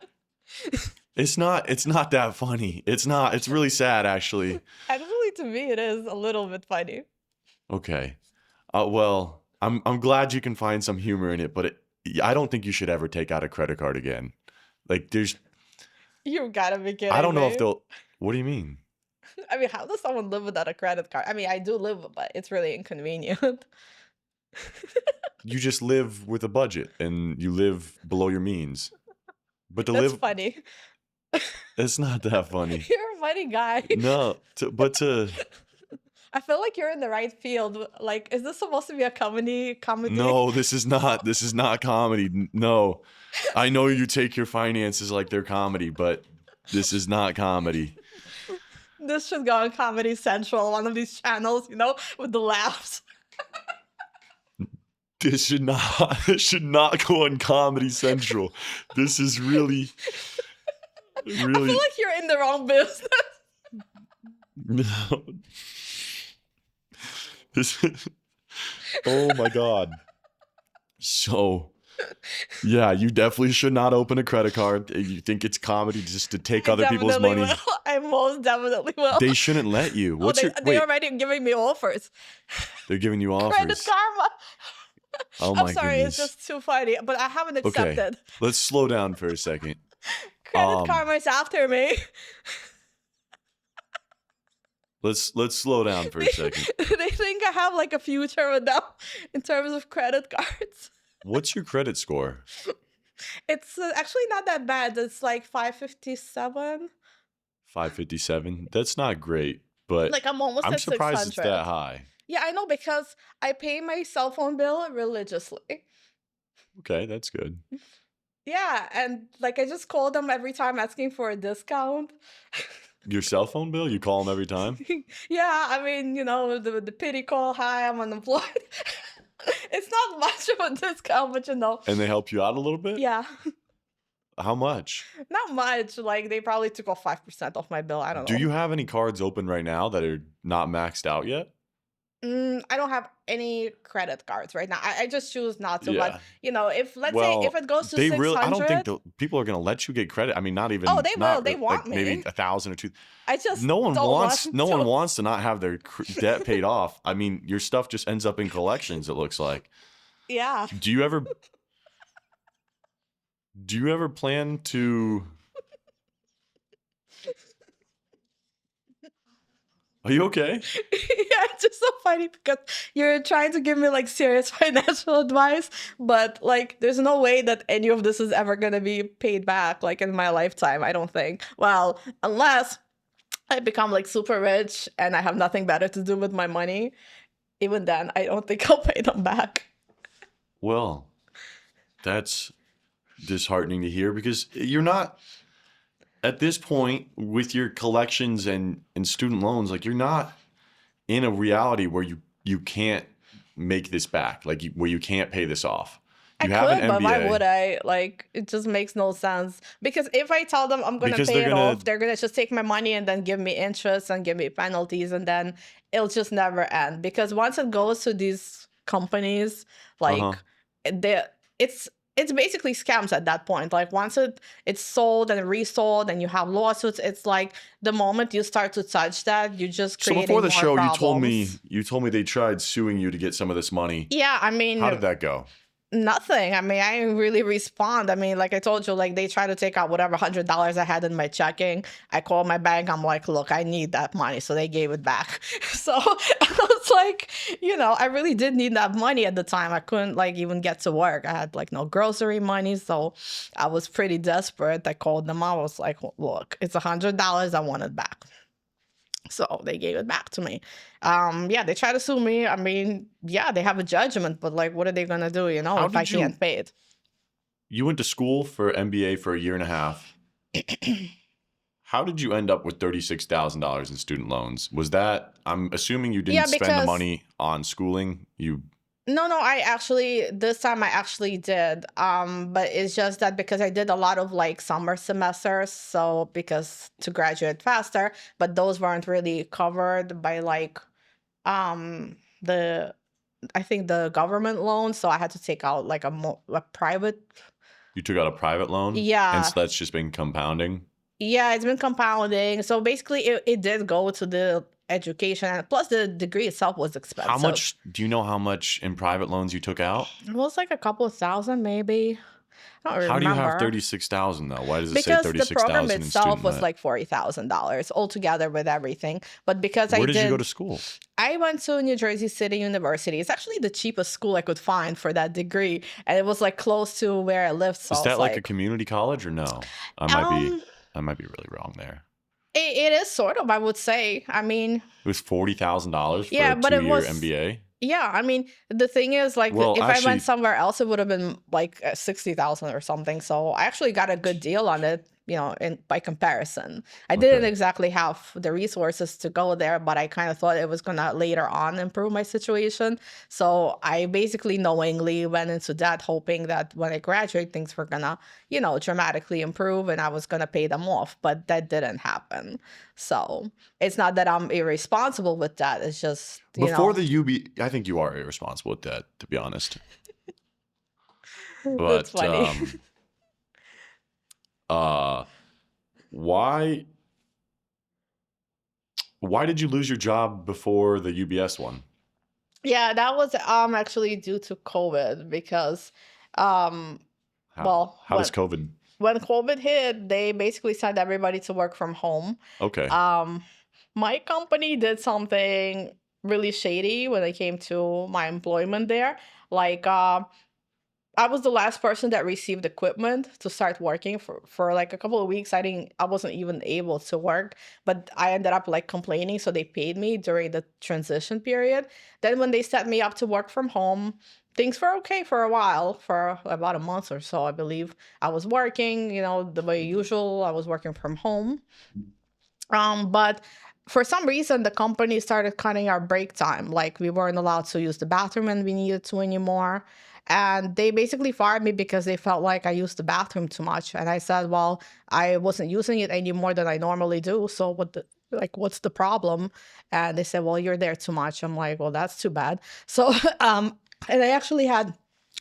Speaker 2: It's not that funny. It's really sad actually.
Speaker 1: Actually, to me, it is a little bit funny.
Speaker 2: Okay. Well, I'm glad you can find some humor in it, but I don't think you should ever take out a credit card again. Like
Speaker 1: You gotta be kidding
Speaker 2: I don't know if
Speaker 1: me.
Speaker 2: they'll. What do you mean?
Speaker 1: I mean, how does someone live without a credit card? I mean, I do live, but it's really inconvenient.
Speaker 2: You just live with a budget and you live below your means. But to
Speaker 1: That's
Speaker 2: live,
Speaker 1: funny.
Speaker 2: it's not that funny.
Speaker 1: You're a funny guy.
Speaker 2: No, but to
Speaker 1: I feel like you're in the right field. Like, is this supposed to be a comedy?
Speaker 2: no, this is not. This is not comedy. No, I know you take your finances like they're comedy, but this is not comedy.
Speaker 1: This should go on Comedy Central, one of these channels, with the laughs.
Speaker 2: This should not. This should not go on Comedy Central. This is really,
Speaker 1: I feel
Speaker 2: really.
Speaker 1: like you're in the wrong business.
Speaker 2: No. This. Oh my God. So, yeah, you definitely should not open a credit card. You think it's comedy just to take
Speaker 1: I
Speaker 2: other people's
Speaker 1: definitely
Speaker 2: money.
Speaker 1: will. I most definitely will.
Speaker 2: They shouldn't let you.
Speaker 1: Oh,
Speaker 2: What's
Speaker 1: they
Speaker 2: your wait?
Speaker 1: already giving me offers.
Speaker 2: They're giving you
Speaker 1: Credit
Speaker 2: offers.
Speaker 1: karma.
Speaker 2: Oh
Speaker 1: I'm
Speaker 2: my
Speaker 1: sorry,
Speaker 2: goodness.
Speaker 1: it's just too funny. But I haven't
Speaker 2: Okay,
Speaker 1: accepted.
Speaker 2: let's slow down for a second.
Speaker 1: Credit karma is after me.
Speaker 2: Let's slow down for a second.
Speaker 1: They think I have like a future with them in terms of credit cards.
Speaker 2: What's your credit score?
Speaker 1: It's actually not that bad. It's like 557.
Speaker 2: 557. That's not great, but
Speaker 1: Like I'm almost
Speaker 2: I'm
Speaker 1: at
Speaker 2: surprised it's
Speaker 1: 600.
Speaker 2: that high.
Speaker 1: Yeah, I know because I pay my cell phone bill religiously.
Speaker 2: Okay, that's good.
Speaker 1: Yeah, and like I just call them every time asking for a discount.
Speaker 2: Your cell phone bill? You call them every time?
Speaker 1: Yeah, I mean, the pity call, hi, I'm unemployed. It's not much of a discount, but
Speaker 2: And they help you out a little bit?
Speaker 1: yeah,
Speaker 2: How much?
Speaker 1: not much. Like they probably took off 5% off my bill. I don't know.
Speaker 2: Do you have any cards open right now that are not maxed out yet?
Speaker 1: I don't have any credit cards right now. I just choose not to. But
Speaker 2: Yeah.
Speaker 1: if let's say
Speaker 2: Well,
Speaker 1: if it goes to
Speaker 2: they
Speaker 1: 600,
Speaker 2: really. I don't think people are going to let you get credit. I mean, not even.
Speaker 1: oh, they will.
Speaker 2: Not
Speaker 1: They want
Speaker 2: like maybe
Speaker 1: me.
Speaker 2: 1,000 or 2.
Speaker 1: I just
Speaker 2: No one
Speaker 1: don't
Speaker 2: wants.
Speaker 1: want
Speaker 2: No one
Speaker 1: to.
Speaker 2: wants to not have their debt paid off. I mean, your stuff just ends up in collections. It looks like.
Speaker 1: Yeah.
Speaker 2: Do you ever? Do you ever plan to? Are you okay?
Speaker 1: Yeah, it's just so funny because you're trying to give me like serious financial advice, but like there's no way that any of this is ever gonna be paid back like in my lifetime, I don't think. Well, unless I become like super rich and I have nothing better to do with my money, even then I don't think I'll pay them back.
Speaker 2: Well, that's disheartening to hear because you're not at this point with your collections and student loans, like you're not in a reality where you can't make this back, like where you can't pay this off. You have
Speaker 1: could,
Speaker 2: an
Speaker 1: but why
Speaker 2: MBA
Speaker 1: would I? Like, it just makes no sense. Because if I tell them I'm gonna
Speaker 2: because
Speaker 1: pay
Speaker 2: they're
Speaker 1: it
Speaker 2: gonna
Speaker 1: off, they're gonna just take my money and then give me interest and give me penalties, and then it'll just never end. Because once it goes to these companies, like
Speaker 2: uh-huh.
Speaker 1: it's basically scams at that point. Like once it's sold and resold and you have lawsuits, it's like the moment you start to touch that, you just
Speaker 2: So
Speaker 1: creating
Speaker 2: before the
Speaker 1: more
Speaker 2: show,
Speaker 1: problems.
Speaker 2: you told me they tried suing you to get some of this money.
Speaker 1: Yeah, I mean,
Speaker 2: How did that go?
Speaker 1: nothing. I mean, I didn't really respond. I mean, like I told you, like they tried to take out whatever $100 I had in my checking. I called my bank. I'm like, look, I need that money. So they gave it back. So I was like, I really did need that money at the time. I couldn't like even get to work. I had like no grocery money. So I was pretty desperate. I called them. I was like, look, it's $100. I want it back. So they gave it back to me. Yeah, they try to sue me. I mean, yeah, they have a judgment, but like, what are they gonna do?
Speaker 2: How
Speaker 1: If I
Speaker 2: did you
Speaker 1: can't pay it.
Speaker 2: you went to school for MBA for a year and a half. How did you end up with $36,000 in student loans? Was that, I'm assuming you
Speaker 1: Yeah,
Speaker 2: didn't spend the
Speaker 1: because
Speaker 2: money on schooling.
Speaker 1: no, this time I actually did. But it's just that because I did a lot of like summer semesters, so because to graduate faster, but those weren't really covered by like the I think the government loan, so I had to take out like a private.
Speaker 2: You took out a private loan, and
Speaker 1: Yeah.
Speaker 2: so that's just been compounding.
Speaker 1: Yeah, it's been compounding. So basically it did go to the education, and plus the degree itself was expensive.
Speaker 2: How much, do you know how much in private loans you took out?
Speaker 1: It was like a couple of thousand maybe. I don't
Speaker 2: How do you have
Speaker 1: remember.
Speaker 2: 36,000 though? Why does it say
Speaker 1: Because the program
Speaker 2: 36,000 in
Speaker 1: itself
Speaker 2: student
Speaker 1: was
Speaker 2: debt?
Speaker 1: like $40,000 altogether with everything. But because
Speaker 2: Where did you go to school?
Speaker 1: I went to New Jersey City University. It's actually the cheapest school I could find for that degree. And it was like close to where I lived. So
Speaker 2: Is
Speaker 1: I was
Speaker 2: that like a
Speaker 1: like,
Speaker 2: community college or no?
Speaker 1: um,
Speaker 2: I might be really wrong there.
Speaker 1: it is sort of, I would say. I mean,
Speaker 2: It was $40,000 for
Speaker 1: yeah,
Speaker 2: a
Speaker 1: but it
Speaker 2: 2-year
Speaker 1: was,
Speaker 2: MBA.
Speaker 1: yeah, I mean, the thing is, like,
Speaker 2: Well,
Speaker 1: if I went
Speaker 2: actually,
Speaker 1: somewhere else, it would have been like 60,000 or something. So I actually got a good deal on it, by comparison. I didn't
Speaker 2: okay.
Speaker 1: exactly have the resources to go there, but I kind of thought it was gonna later on improve my situation. So I basically knowingly went into debt, hoping that when I graduate, things were gonna, dramatically improve and I was gonna pay them off. But that didn't happen. So it's not that I'm irresponsible with that. It's just,
Speaker 2: Before the I think you are irresponsible with that, to be honest.
Speaker 1: that's
Speaker 2: But
Speaker 1: funny.
Speaker 2: why did you lose your job before the UBS one?
Speaker 1: Yeah, that was actually due to COVID because well,
Speaker 2: How does COVID?
Speaker 1: when COVID hit, they basically sent everybody to work from home.
Speaker 2: Okay.
Speaker 1: My company did something really shady when it came to my employment there. Like, I was the last person that received equipment to start working for like a couple of weeks. I wasn't even able to work, but I ended up like complaining, so they paid me during the transition period. Then when they set me up to work from home, things were okay for a while, for about a month or so, I believe. I was working, the way usual. I was working from home. But for some reason, the company started cutting our break time. Like, we weren't allowed to use the bathroom when we needed to anymore. And they basically fired me because they felt like I used the bathroom too much. And I said, well, I wasn't using it any more than I normally do. So what's the problem? And they said, well, you're there too much. I'm like, well, that's too bad. So, and I actually had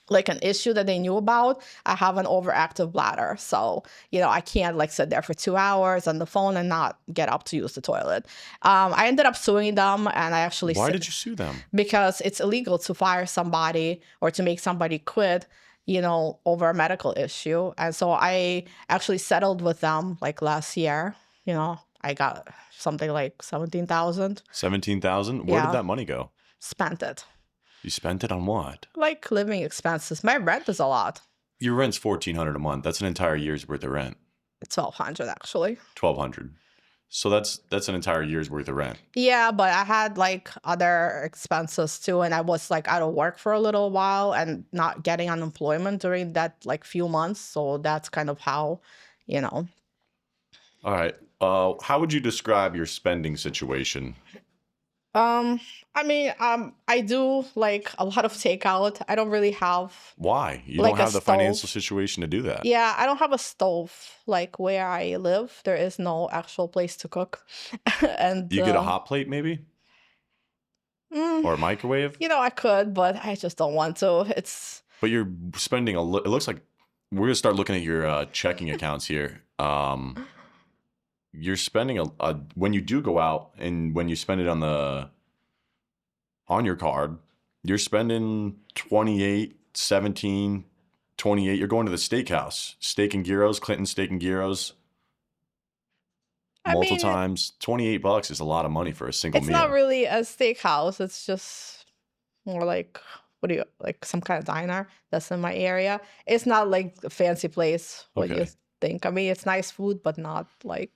Speaker 1: like an issue that they knew about. I have an overactive bladder. So, I can't like sit there for 2 hours on the phone and not get up to use the toilet. I ended up suing them, and I actually
Speaker 2: Why did you sue them?
Speaker 1: because it's illegal to fire somebody or to make somebody quit, over a medical issue. And so I actually settled with them like last year. I got something like 17,000.
Speaker 2: 17,000? Where did
Speaker 1: Yeah,
Speaker 2: that money go?
Speaker 1: spent it.
Speaker 2: You spent it on what?
Speaker 1: Like living expenses. My rent is a lot.
Speaker 2: Your rent's $1,400 a month. That's an entire year's worth of rent.
Speaker 1: 1,200 actually.
Speaker 2: 1,200. So that's an entire year's worth of rent.
Speaker 1: Yeah, but I had like other expenses too, and I was like out of work for a little while and not getting unemployment during that like few months. So that's kind of how,
Speaker 2: All right. How would you describe your spending situation?
Speaker 1: I mean, I do like a lot of takeout. I don't really have
Speaker 2: Why? You
Speaker 1: like
Speaker 2: don't
Speaker 1: a
Speaker 2: have the financial
Speaker 1: stove.
Speaker 2: situation to do that.
Speaker 1: Yeah, I don't have a stove like where I live. There is no actual place to cook. And
Speaker 2: You get a hot plate maybe?
Speaker 1: mm,
Speaker 2: Or a microwave?
Speaker 1: I could, but I just don't want to.
Speaker 2: But you're spending it looks like we're going to start looking at your checking accounts here. You're spending when you do go out and when you spend it on your card, you're spending 28, 17, 28. You're going to the steakhouse, steak and gyros, Clinton steak and gyros,
Speaker 1: I
Speaker 2: multiple
Speaker 1: mean,
Speaker 2: times. $28 is a lot of money for a single
Speaker 1: it's
Speaker 2: meal.
Speaker 1: not really a steakhouse. It's just more like, like some kind of diner that's in my area. It's not like a fancy place, what you
Speaker 2: Okay.
Speaker 1: think. I mean, it's nice food, but not like,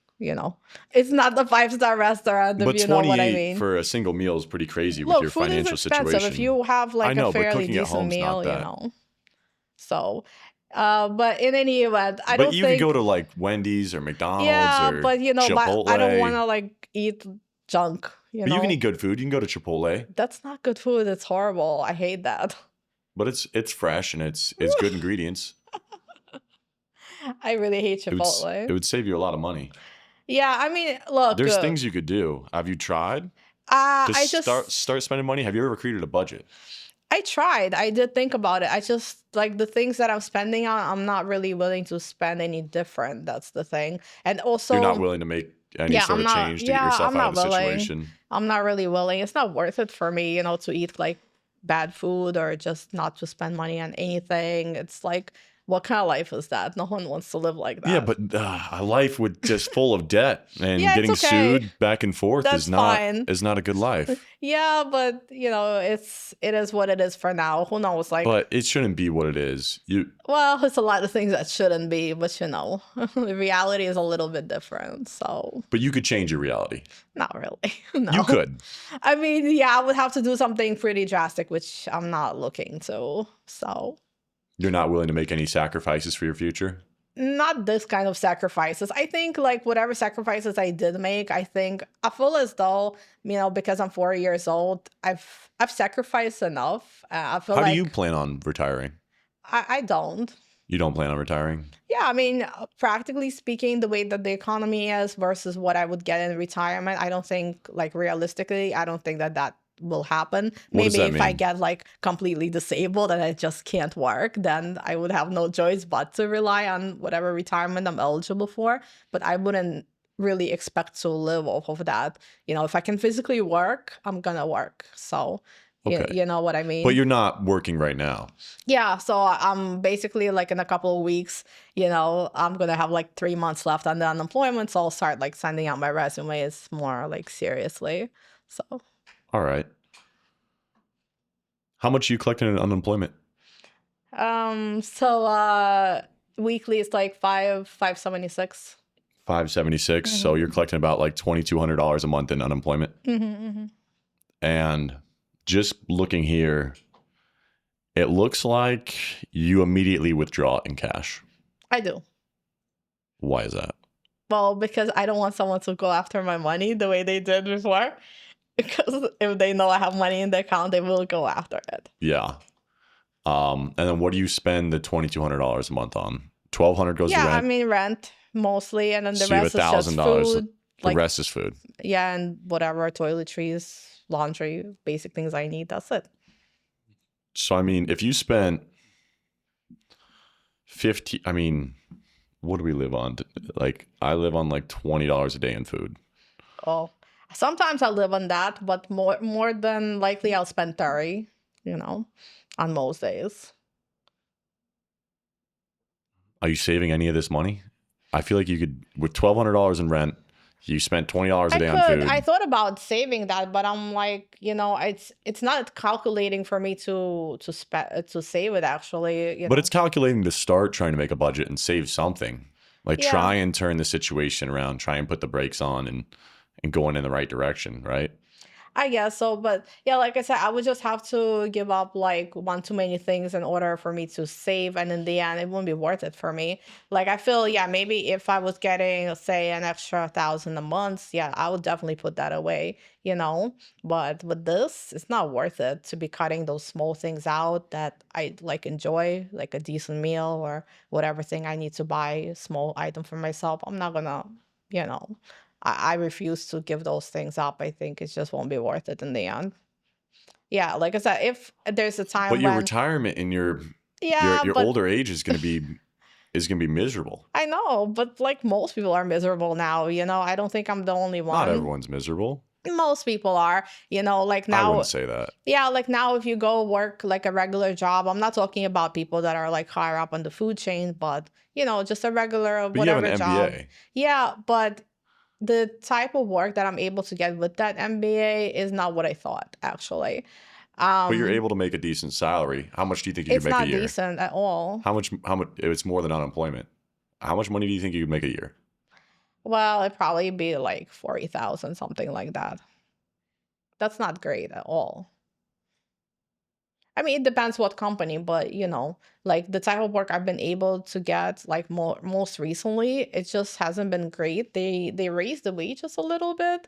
Speaker 1: it's not the 5-star restaurant, if
Speaker 2: But
Speaker 1: you know what I
Speaker 2: 28
Speaker 1: mean.
Speaker 2: for a single meal is pretty crazy with
Speaker 1: Look,
Speaker 2: your
Speaker 1: food is
Speaker 2: financial
Speaker 1: expensive if
Speaker 2: situation.
Speaker 1: you have
Speaker 2: I
Speaker 1: like a
Speaker 2: know, but
Speaker 1: fairly
Speaker 2: cooking at
Speaker 1: decent
Speaker 2: home's
Speaker 1: meal,
Speaker 2: not that.
Speaker 1: So, but in any event, I
Speaker 2: But
Speaker 1: don't
Speaker 2: you could go
Speaker 1: think,
Speaker 2: to like Wendy's or McDonald's
Speaker 1: yeah,
Speaker 2: or
Speaker 1: but but I don't want
Speaker 2: Chipotle.
Speaker 1: to like eat junk,
Speaker 2: But you can eat good food. You can go to Chipotle.
Speaker 1: That's not good food. It's horrible. I hate that.
Speaker 2: But it's fresh and it's good ingredients.
Speaker 1: I really hate
Speaker 2: It
Speaker 1: Chipotle.
Speaker 2: would save you a lot of money.
Speaker 1: Yeah, I mean, look,
Speaker 2: There's things you could do. Have you tried to
Speaker 1: I
Speaker 2: start spending money? Have you ever created a budget?
Speaker 1: I tried. I did think about it. I just like the things that I'm spending on, I'm not really willing to spend any different. That's the thing. And also,
Speaker 2: You're not willing to make any
Speaker 1: yeah,
Speaker 2: sort
Speaker 1: I'm
Speaker 2: of
Speaker 1: not,
Speaker 2: change to get yourself
Speaker 1: I'm
Speaker 2: out of
Speaker 1: not
Speaker 2: the
Speaker 1: willing.
Speaker 2: situation.
Speaker 1: I'm not really willing. It's not worth it for me, to eat like bad food or just not to spend money on anything. It's like What kind of life is that? No one wants to live like
Speaker 2: Yeah,
Speaker 1: that.
Speaker 2: but a life with just full of debt and
Speaker 1: Yeah, it's
Speaker 2: getting
Speaker 1: okay.
Speaker 2: sued back and forth
Speaker 1: That's fine.
Speaker 2: is not a good life.
Speaker 1: Yeah, but it is what it is for now. Who knows? Like,
Speaker 2: But it shouldn't be what it is.
Speaker 1: well, it's a lot of things that shouldn't be, but the reality is a little bit different. So,
Speaker 2: But you could change your reality.
Speaker 1: not really.
Speaker 2: You
Speaker 1: No.
Speaker 2: could.
Speaker 1: I mean, yeah, I would have to do something pretty drastic, which I'm not looking to. So,
Speaker 2: You're not willing to make any sacrifices for your future.
Speaker 1: not this kind of sacrifices. I think like whatever sacrifices I did make, I feel as though, because I'm 4 years old, I've sacrificed enough. I feel
Speaker 2: How do you
Speaker 1: like
Speaker 2: plan on retiring?
Speaker 1: I don't.
Speaker 2: You don't plan on retiring?
Speaker 1: Yeah, I mean, practically speaking, the way that the economy is versus what I would get in retirement, I don't think, like, realistically, I don't think that that will happen.
Speaker 2: What does
Speaker 1: Maybe
Speaker 2: that
Speaker 1: if I
Speaker 2: mean?
Speaker 1: get like completely disabled and I just can't work, then I would have no choice but to rely on whatever retirement I'm eligible for. But I wouldn't really expect to live off of that. If I can physically work, I'm gonna work. So,
Speaker 2: Okay.
Speaker 1: you know what I
Speaker 2: But
Speaker 1: mean?
Speaker 2: you're not working right now.
Speaker 1: Yeah, so I'm basically like in a couple of weeks, I'm gonna have like 3 months left on the unemployment, so I'll start like sending out my resumes more like seriously. So
Speaker 2: All right. How much are you collecting in unemployment?
Speaker 1: weekly it's like 576.
Speaker 2: 576. So you're collecting about like $2,200 a month in unemployment.
Speaker 1: Mm-hmm.
Speaker 2: And just looking here, it looks like you immediately withdraw in cash.
Speaker 1: I do.
Speaker 2: Why is that?
Speaker 1: Well, because I don't want someone to go after my money the way they did before. Because if they know I have money in the account, they will go after it.
Speaker 2: Yeah. And then what do you spend the $2,200 a month on? $1,200 goes to
Speaker 1: Yeah, I
Speaker 2: rent.
Speaker 1: mean rent mostly, and then the
Speaker 2: So you have
Speaker 1: rest is just
Speaker 2: $1,000.
Speaker 1: food.
Speaker 2: The
Speaker 1: Like,
Speaker 2: rest is food.
Speaker 1: yeah, and whatever, toiletries, laundry, basic things I need. That's it.
Speaker 2: So I mean, if you spent 50, I mean, what do we live on? Like I live on like $20 a day in food.
Speaker 1: Oh, sometimes I live on that, but more than likely I'll spend 30, on most days.
Speaker 2: Are you saving any of this money? I feel like you could, with $1,200 in rent, you spent $20 a day on food.
Speaker 1: I thought about saving that, but I'm like, it's not calculating for me to save it actually.
Speaker 2: But it's calculating to start trying to make a budget and save something. Like
Speaker 1: Yeah.
Speaker 2: try and turn the situation around, try and put the brakes on and going in the right direction, right?
Speaker 1: I guess so, but yeah, like I said, I would just have to give up like one too many things in order for me to save, and in the end, it wouldn't be worth it for me. Like I feel, yeah, maybe if I was getting, let's say, an extra 1,000 a month, yeah, I would definitely put that away, But with this, it's not worth it to be cutting those small things out that I like enjoy, like a decent meal or whatever thing I need to buy, a small item for myself. I'm not gonna, you know. I refuse to give those things up. I think it just won't be worth it in the end. Yeah, like I said, if there's a
Speaker 2: But
Speaker 1: time
Speaker 2: your
Speaker 1: when,
Speaker 2: retirement in your
Speaker 1: yeah,
Speaker 2: your
Speaker 1: but
Speaker 2: older age is going to be miserable.
Speaker 1: I know, but like most people are miserable now, I don't think I'm the only
Speaker 2: Not
Speaker 1: one.
Speaker 2: everyone's miserable.
Speaker 1: Most people are, like
Speaker 2: I
Speaker 1: now,
Speaker 2: wouldn't say that.
Speaker 1: yeah, like now if you go work like a regular job, I'm not talking about people that are like higher up on the food chain, but just a regular
Speaker 2: But you have
Speaker 1: whatever
Speaker 2: an
Speaker 1: job.
Speaker 2: MBA.
Speaker 1: Yeah, but the type of work that I'm able to get with that MBA is not what I thought, actually.
Speaker 2: But you're able to make a decent salary. How much do you think you could
Speaker 1: It's
Speaker 2: make a
Speaker 1: not
Speaker 2: year?
Speaker 1: decent at all.
Speaker 2: How much it's more than unemployment. How much money do you think you could make a year?
Speaker 1: Well, it'd probably be like 40,000, something like that. That's not great at all. I mean, it depends what company, but like the type of work I've been able to get, like most recently, it just hasn't been great. They raised the wages a little bit,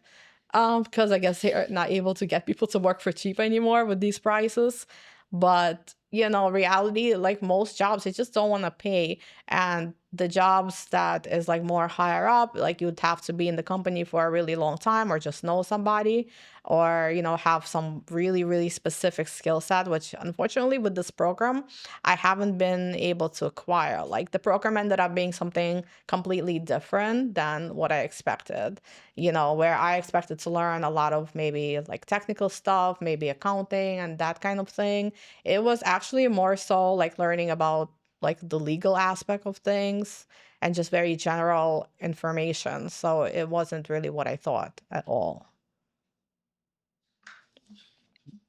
Speaker 1: because I guess they're not able to get people to work for cheap anymore with these prices. But reality, like most jobs, they just don't want to pay. And the jobs that is like more higher up, like you'd have to be in the company for a really long time or just know somebody, or have some really really specific skill set, which unfortunately with this program I haven't been able to acquire. Like the program ended up being something completely different than what I expected, where I expected to learn a lot of maybe like technical stuff, maybe accounting and that kind of thing. It was actually more so like learning about like the legal aspect of things and just very general information. So it wasn't really what I thought at all.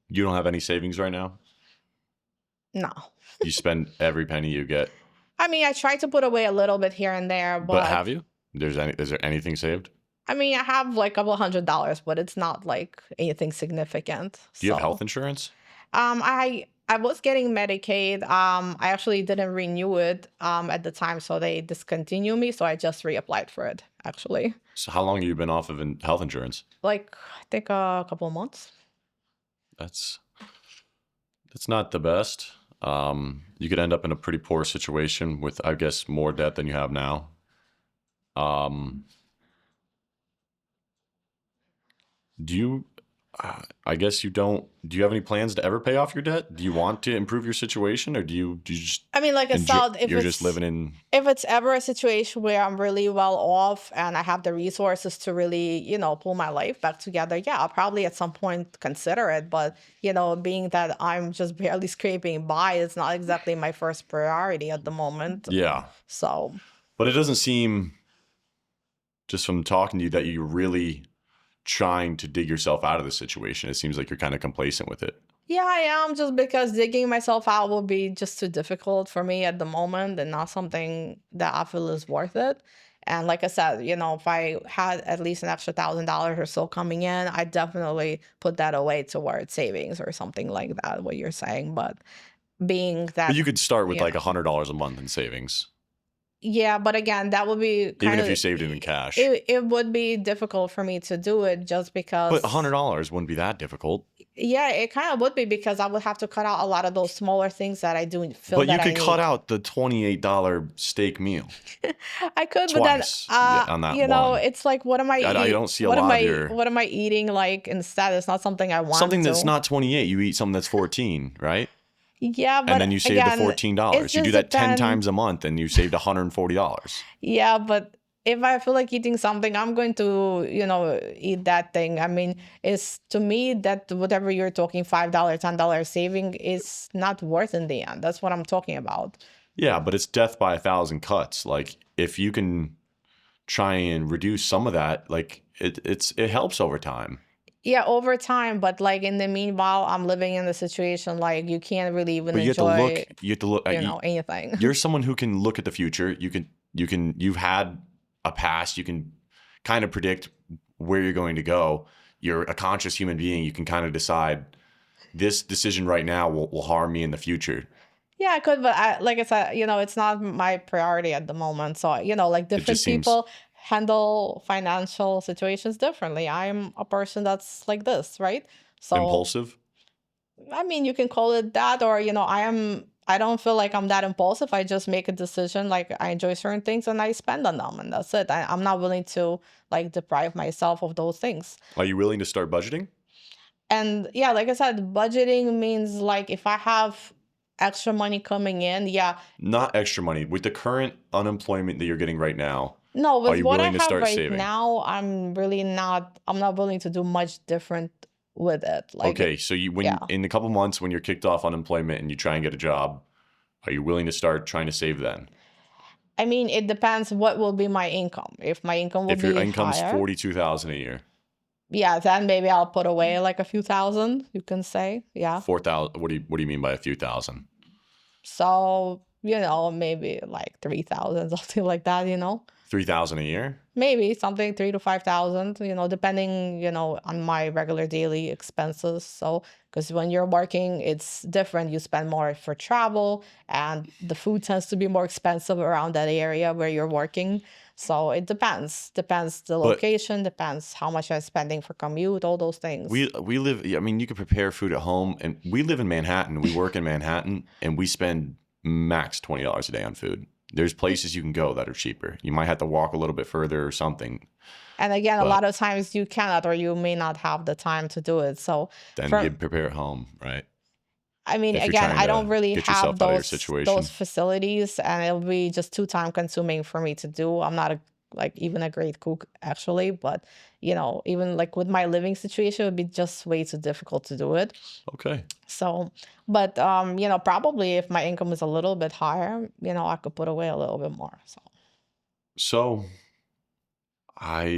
Speaker 2: You don't have any savings right now?
Speaker 1: No.
Speaker 2: You spend every penny you get.
Speaker 1: I mean, I try to put away a little bit here and there,
Speaker 2: But have
Speaker 1: but
Speaker 2: you? Is there anything saved?
Speaker 1: I mean, I have like a couple $100, but it's not like anything significant.
Speaker 2: Do you have
Speaker 1: So,
Speaker 2: health insurance?
Speaker 1: I was getting Medicaid. I actually didn't renew it at the time, so they discontinued me. So I just reapplied for it. Actually,
Speaker 2: So how long have you been off of health insurance?
Speaker 1: like I think a couple of months.
Speaker 2: That's not the best. You could end up in a pretty poor situation with, I guess, more debt than you have now. Do you? I guess you don't. Do you have any plans to ever pay off your debt? Do you want to improve your situation, or do you just
Speaker 1: I mean, like I
Speaker 2: enjoy,
Speaker 1: said, if
Speaker 2: you're just
Speaker 1: it's
Speaker 2: living in?
Speaker 1: if it's ever a situation where I'm really well off and I have the resources to really, pull my life back together, yeah, I'll probably at some point consider it. But, being that I'm just barely scraping by, it's not exactly my first priority at the moment.
Speaker 2: Yeah,
Speaker 1: So,
Speaker 2: but it doesn't seem, just from talking to you, that you're really trying to dig yourself out of the situation. It seems like you're kind of complacent with it.
Speaker 1: yeah, I am, just because digging myself out will be just too difficult for me at the moment and not something that I feel is worth it. And like I said, if I had at least an extra $1,000 or so coming in, I definitely put that away towards savings or something like that, what you're saying. But being
Speaker 2: But
Speaker 1: that,
Speaker 2: you could start with
Speaker 1: you
Speaker 2: like
Speaker 1: know,
Speaker 2: $100 a month in savings,
Speaker 1: yeah, but again, that would be
Speaker 2: even
Speaker 1: kind
Speaker 2: if you
Speaker 1: of,
Speaker 2: saved it in cash.
Speaker 1: it would be difficult for me to do it just
Speaker 2: But
Speaker 1: because,
Speaker 2: $100 wouldn't be that difficult.
Speaker 1: yeah, it kind of would be because I would have to cut out a lot of those smaller things that I do feel
Speaker 2: But you
Speaker 1: that I
Speaker 2: could cut
Speaker 1: need.
Speaker 2: out the $28 steak meal
Speaker 1: I could, but then,
Speaker 2: twice, yeah, on that one.
Speaker 1: it's like, what am I
Speaker 2: I
Speaker 1: eating?
Speaker 2: don't see a lot of your
Speaker 1: What am I eating like instead? It's not something I want
Speaker 2: something that's
Speaker 1: to.
Speaker 2: not 28. You eat something that's 14, right?
Speaker 1: Yeah,
Speaker 2: And
Speaker 1: but
Speaker 2: then you save the
Speaker 1: again, it
Speaker 2: $14. You do
Speaker 1: just
Speaker 2: that 10
Speaker 1: depends.
Speaker 2: times a month and you saved $140.
Speaker 1: Yeah, but if I feel like eating something, I'm going to, eat that thing. I mean, it's to me that whatever you're talking, $5, $10 saving is not worth in the end. That's what I'm talking about.
Speaker 2: Yeah, but it's death by 1,000 cuts. Like if you can try and reduce some of that, like it helps over time.
Speaker 1: Yeah, over time, but like in the meanwhile, I'm living in the situation like you can't really even
Speaker 2: But
Speaker 1: enjoy,
Speaker 2: you have to look at
Speaker 1: anything.
Speaker 2: you're someone who can look at the future. You've had a past. You can kind of predict where you're going to go. You're a conscious human being. You can kind of decide this decision right now will harm me in the future.
Speaker 1: Yeah, I could, but like I said, it's not my priority at the moment. So, like
Speaker 2: It
Speaker 1: different
Speaker 2: just seems
Speaker 1: people handle financial situations differently. I'm a person that's like this, right? So,
Speaker 2: impulsive.
Speaker 1: I mean, you can call it that, or, I don't feel like I'm that impulsive. I just make a decision, like I enjoy certain things and I spend on them, and that's it. I'm not willing to like deprive myself of those things.
Speaker 2: Are you willing to start budgeting?
Speaker 1: And yeah, like I said, budgeting means like if I have extra money coming in, yeah.
Speaker 2: Not extra money. With the current unemployment that you're getting right now,
Speaker 1: No,
Speaker 2: are
Speaker 1: with
Speaker 2: you
Speaker 1: what I
Speaker 2: willing to
Speaker 1: have
Speaker 2: start
Speaker 1: right
Speaker 2: saving?
Speaker 1: now, I'm not willing to do much different with it. Like,
Speaker 2: Okay, so when
Speaker 1: yeah.
Speaker 2: in a couple months when you're kicked off unemployment and you try and get a job, are you willing to start trying to save then?
Speaker 1: I mean, it depends what will be my income. If my income will
Speaker 2: If your
Speaker 1: be
Speaker 2: income's
Speaker 1: higher,
Speaker 2: 42,000 a year,
Speaker 1: yeah, then maybe I'll put away like a few thousand, you can say. Yeah.
Speaker 2: 4,000. What do you mean by a few thousand?
Speaker 1: So, maybe like 3,000, something like that,
Speaker 2: 3,000 a year?
Speaker 1: maybe something 3 to 5,000, depending, on my regular daily expenses. So, because when you're working, it's different. You spend more for travel, and the food tends to be more expensive around that area where you're working. So it depends. Depends the
Speaker 2: But
Speaker 1: location. Depends how much I'm spending for commute. All those things.
Speaker 2: we live. I mean, you could prepare food at home, and we live in Manhattan. We work in Manhattan, and we spend max $20 a day on food. There's places you can go that are cheaper. You might have to walk a little bit further or something,
Speaker 1: And again, a
Speaker 2: but
Speaker 1: lot of times you cannot, or you may not have the time to do it. So
Speaker 2: then you
Speaker 1: for
Speaker 2: prepare at home, right?
Speaker 1: I mean,
Speaker 2: If you're
Speaker 1: again,
Speaker 2: trying
Speaker 1: I don't
Speaker 2: to
Speaker 1: really
Speaker 2: get
Speaker 1: have
Speaker 2: yourself out of your
Speaker 1: those
Speaker 2: situation.
Speaker 1: facilities, and it'll be just too time consuming for me to do. I'm not like even a great cook actually, but even like with my living situation, it would be just way too difficult to do it.
Speaker 2: Okay.
Speaker 1: So, but probably if my income is a little bit higher, I could put away a little bit more.
Speaker 2: So I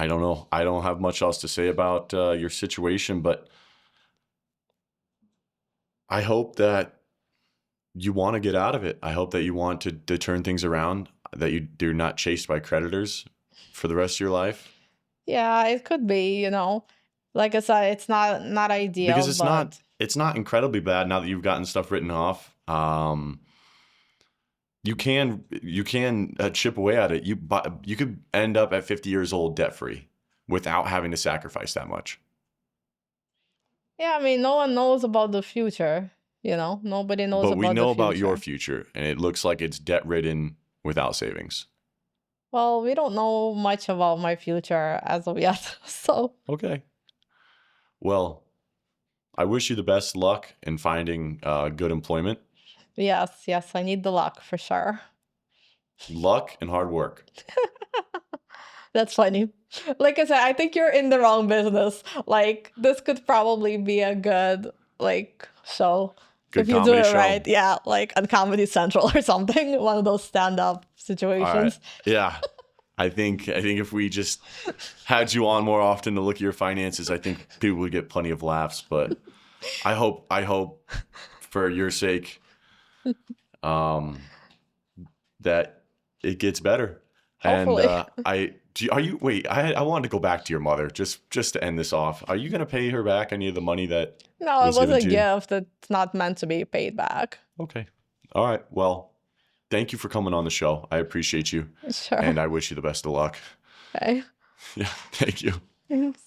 Speaker 2: don't know. I don't have much else to say about your situation, but I hope that you want to get out of it. I hope that you want to turn things around, that you're not chased by creditors for the rest of your life.
Speaker 1: Yeah, it could be, like I said, it's not
Speaker 2: Because
Speaker 1: ideal,
Speaker 2: it's not
Speaker 1: but
Speaker 2: it's not incredibly bad now that you've gotten stuff written off. You can chip away at it. You could end up at 50 years old debt free without having to sacrifice that much.
Speaker 1: yeah, I mean, no one knows about the future, nobody knows
Speaker 2: But we
Speaker 1: about the
Speaker 2: know about your
Speaker 1: future.
Speaker 2: future, and it looks like it's debt ridden without savings.
Speaker 1: Well, we don't know much about my future as of yet. So,
Speaker 2: Okay. Well, I wish you the best luck in finding good employment.
Speaker 1: yes, I need the luck for sure.
Speaker 2: Luck and hard work.
Speaker 1: That's funny. Like I said, I think you're in the wrong business. Like, this could probably be a good, like, show.
Speaker 2: Good
Speaker 1: If you do
Speaker 2: comedy
Speaker 1: it
Speaker 2: show.
Speaker 1: right. Yeah, like on Comedy Central or something. One of those stand-up
Speaker 2: All right.
Speaker 1: situations.
Speaker 2: Yeah. I think if we just had you on more often to look at your finances, I think people would get plenty of laughs. But I hope for your sake that it gets better. And
Speaker 1: Hopefully.
Speaker 2: I wanted to go back to your mother just to end this off. Are you going to pay her back any of the money that
Speaker 1: No, it
Speaker 2: was
Speaker 1: was
Speaker 2: given
Speaker 1: a
Speaker 2: to you?
Speaker 1: gift. It's not meant to be paid back.
Speaker 2: Okay. All right. Well, thank you for coming on the show. I appreciate you.
Speaker 1: Sure.
Speaker 2: And I wish you the best of luck.
Speaker 1: Okay.
Speaker 2: Yeah. Thank you.
Speaker 1: Thanks.